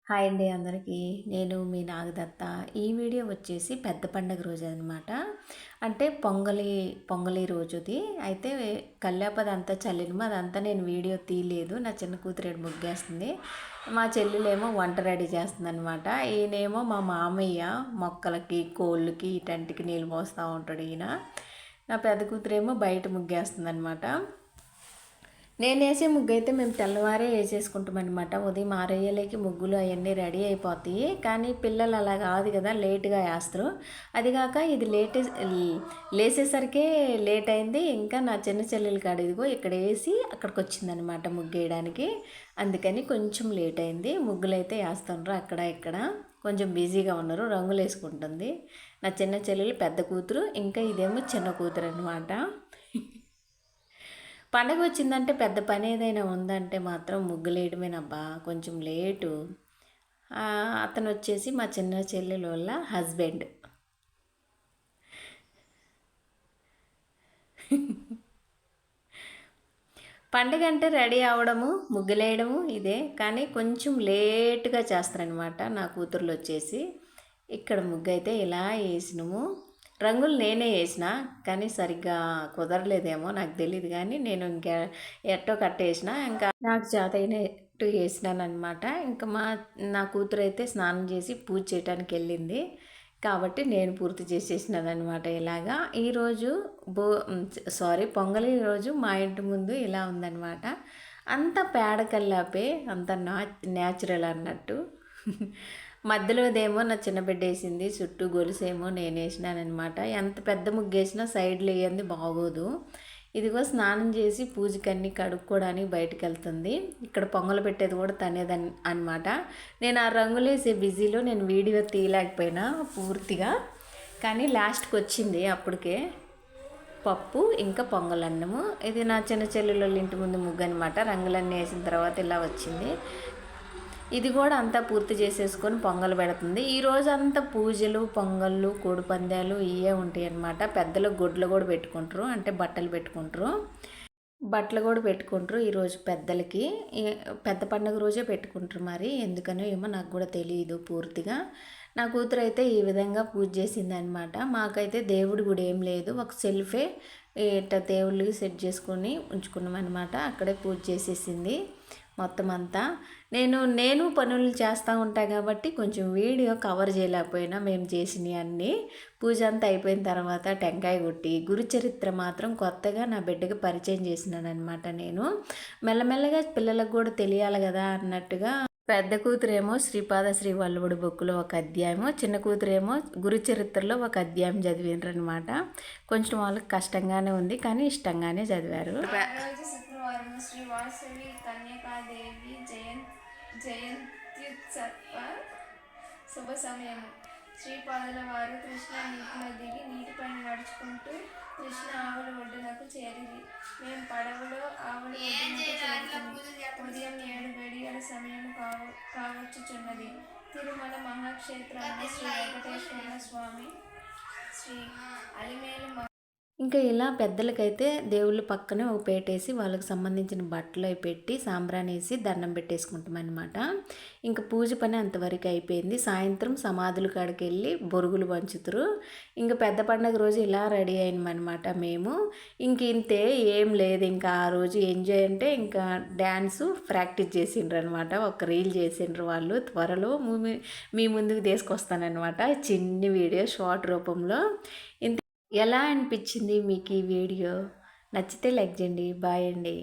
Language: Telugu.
హాయ్ అండి అందరికీ. నేను మీ నాగదత్త. ఈ వీడియో వచ్చేసి పెద్ద పండగ రోజు అనమాట. అంటే పొంగలి రోజుది. అయితే కల్లాపదంతా చల్లినమో అదంతా నేను వీడియో తీయలేదు. నా చిన్న కూతురు ముగ్గేస్తుంది. మా చెల్లెలేమో వంట రెడీ చేస్తుంది అనమాట. ఈయనేమో మా మామయ్య మొక్కలకి కోళ్ళకి ఇటంటికి నీళ్ళు పోస్తూ ఉంటాడు ఈయన. నా పెద్ద కూతురేమో బయట ముగ్గేస్తుంది అనమాట. నేను వేసే ముగ్గు అయితే మేము తెల్లవారే వేసేసుకుంటాం అనమాట. ఉదయం 6 ముగ్గులు అవన్నీ రెడీ అయిపోతాయి. కానీ పిల్లలు అలా కాదు కదా, లేట్గా వేస్తారు. అదిగాక ఇది లేసేసరికే లేట్ అయింది. ఇంకా నా చిన్న చెల్లెలు కాడ ఇదిగో ఇక్కడ వేసి అక్కడికి వచ్చిందనమాట ముగ్గు వేయడానికి. అందుకని కొంచెం లేట్ అయింది. ముగ్గులు అయితే వేస్తుండ్రు అక్కడ ఇక్కడ. కొంచెం బిజీగా ఉన్నారు, రంగులు వేసుకుంటుంది నా చిన్న చెల్లెలు పెద్ద కూతురు. ఇంకా ఇదేమో చిన్న కూతురు అనమాట. పండగ వచ్చిందంటే పెద్ద పని ఏదైనా ఉందంటే మాత్రం ముగ్గులేయడమేనబ్బా. కొంచెం లేటు. అతను వచ్చేసి మా చిన్న చెల్లెల వల్ల హస్బెండ్. పండుగ అంటే రెడీ అవ్వడము ముగ్గులేయడము ఇదే, కానీ కొంచెం లేటుగా చేస్తారనమాట నా కూతుర్లు వచ్చేసి. ఇక్కడ ముగ్గు అయితే ఇలా వేసినాము. రంగులు నేనే వేసిన, కానీ సరిగ్గా కుదరలేదేమో నాకు తెలియదు. కానీ నేను ఇంకా ఎట్టో కట్టేసిన, ఇంకా నాకు చేత అయినట్టు వేసినాను అనమాట. ఇంకా నా కూతురు అయితే స్నానం చేసి పూజ చేయడానికి వెళ్ళింది కాబట్టి నేను పూర్తి చేసేసినాను అనమాట. ఇలాగా ఈరోజు పొంగలి రోజు మా ఇంటి ముందు ఇలా ఉందన్నమాట. అంత పేడ కల్లాపే, అంత న్యాచురల్ అన్నట్టు. మధ్యలోదేమో నా చిన్న బిడ్డ వేసింది, చుట్టూ గొలుసేమో నేను వేసినానమాట. ఎంత పెద్ద ముగ్గేసినా సైడ్లు వేయంది బాగోదు. ఇదిగో స్నానం చేసి పూజకన్నీ కడుక్కోవడానికి బయటకు వెళ్తుంది. ఇక్కడ పొంగలు పెట్టేది కూడా తనేదని అనమాట. నేను ఆ రంగులు వేసే బిజీలో నేను వీడియో తీయలేకపోయినా పూర్తిగా, కానీ లాస్ట్కి వచ్చింది అప్పటికే పప్పు ఇంకా పొంగలన్నము. ఇది నా చిన్న చెల్లెళ్ళ ఇంటి ముందు ముగ్గు అనమాట. రంగులన్నీ వేసిన తర్వాత ఇలా వచ్చింది. ఇది కూడా అంతా పూర్తి చేసేసుకొని పొంగల్ పెడుతుంది. ఈరోజు అంతా పూజలు పొంగళ్ళు కోడిపందాలు ఇవే ఉంటాయి అన్నమాట. పెద్దలు గుడ్లు కూడా పెట్టుకుంటారు, అంటే బట్టలు పెట్టుకుంటారు, బట్టలు కూడా పెట్టుకుంటారు ఈరోజు పెద్దలకి. పెద్ద పండుగ రోజే పెట్టుకుంటారు, మరి ఎందుకనో ఏమో నాకు కూడా తెలియదు పూర్తిగా. నా కూతురు అయితే ఈ విధంగా పూజ చేసిందనమాట. మాకైతే దేవుడి గుడి ఏం లేదు, ఒక సెల్ఫే ఇట్లా దేవుళ్ళకి సెట్ చేసుకొని ఉంచుకున్నాం అనమాట. అక్కడే పూజ చేసేసింది మొత్తం అంతా. నేను పనులు చేస్తూ ఉంటాను కాబట్టి కొంచెం వీడియో కవర్ చేయలేకపోయినా మేము చేసినవి అన్నీ. పూజ అంతా అయిపోయిన తర్వాత టెంకాయ కొట్టి గురుచరిత్ర మాత్రం కొత్తగా నా బిడ్డకి పరిచయం చేసినాను అనమాట. నేను మెల్లమెల్లగా పిల్లలకు కూడా తెలియాలి కదా అన్నట్టుగా. పెద్ద కూతురేమో శ్రీపాద శ్రీ వల్లభుడి బుక్కులో ఒక అధ్యాయము, చిన్న కూతురేమో గురుచరిత్రలో ఒక అధ్యాయం చదివినారు అనమాట. కొంచెం వాళ్ళకి కష్టంగానే ఉంది, కానీ ఇష్టంగానే చదివారు. శ్రీ వాసవి కన్యకాదేవి జయంత్యుత్సవ శుభ సమయము. శ్రీపాదుల వారు కృష్ణా నీటిలో దిగి నీటిపైన నడుచుకుంటూ కృష్ణ ఆవుల ఒడ్డునకు చేరింది. మేము పడవలో ఆవుల ఒడ్డునకు చేరుతుంది. ఉదయం 7 గడియల సమయం కావచ్చుచున్నది. తిరుమల మహాక్షేత్రంలో శ్రీ వెంకటేశ్వర స్వామి శ్రీ అలిమేలు ఇంకా ఇలా పెద్దలకైతే దేవుళ్ళు పక్కనే ఒక పేటేసి వాళ్ళకి సంబంధించిన బట్టలు అవి పెట్టి సాంబ్రాణి వేసి దండం పెట్టేసుకుంటాం అనమాట. ఇంకా పూజ పని అంతవరకు అయిపోయింది. సాయంత్రం సమాధుల కాడికి వెళ్ళి బొరుగులు పంచుతారు. ఇంకా పెద్ద పండుగ రోజు ఇలా రెడీ అయినమనమాట మేము. ఇంక ఇంతే, ఏం లేదు. ఇంకా ఆ రోజు ఎంజాయ్ అంటే ఇంకా డ్యాన్సు ప్రాక్టీస్ చేసిండ్రు అనమాట. ఒక రీల్ చేసిండ్రు వాళ్ళు. త్వరలో మీ ముందుకు తీసుకొస్తానమాట, చిన్ని వీడియో షార్ట్ రూపంలో. ఎలా అనిపించింది మీకు ఈ వీడియో? నచ్చితే లైక్ చేయండి. బాయ్ అండి.